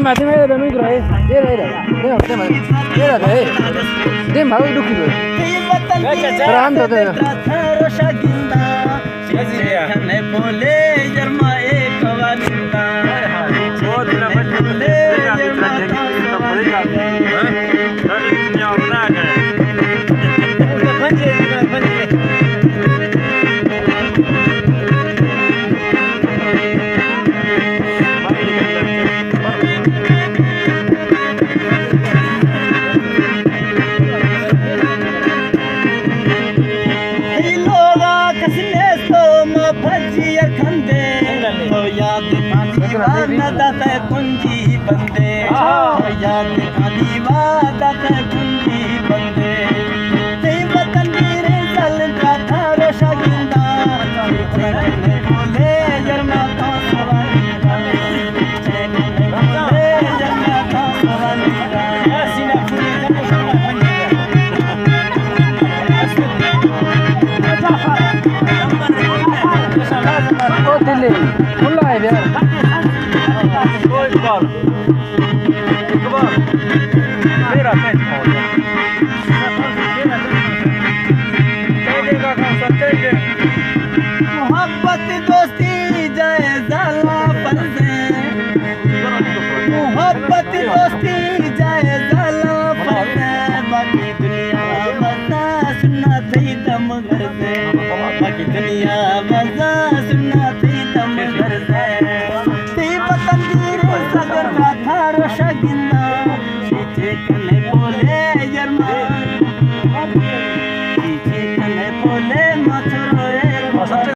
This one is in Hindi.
माथे में रनु ग्रहे दे रहे दे मारो दुखी गयो राम दो दे ने बोले जरमा एक वालिंदा बहुत दिन बोले जरमा तो पड़ेगा सारी दुनिया बना गए पंजे दाता कुंजी बंदे याद खाली दाता कुंजी बंदे ते वतन मेरे चल था रोशा गिंदा बोले जरमा तो सवारी बोले जरमा तो सवारी सीना ओ दिल्ली खुला है यार मेरा मोहब्बत दोस्ती जाए जाला फंसे मोहब्बत दोस्ती जाए जाला फंसे बाकी दुनिया बता सुना थी दम घर से बाकी दुनिया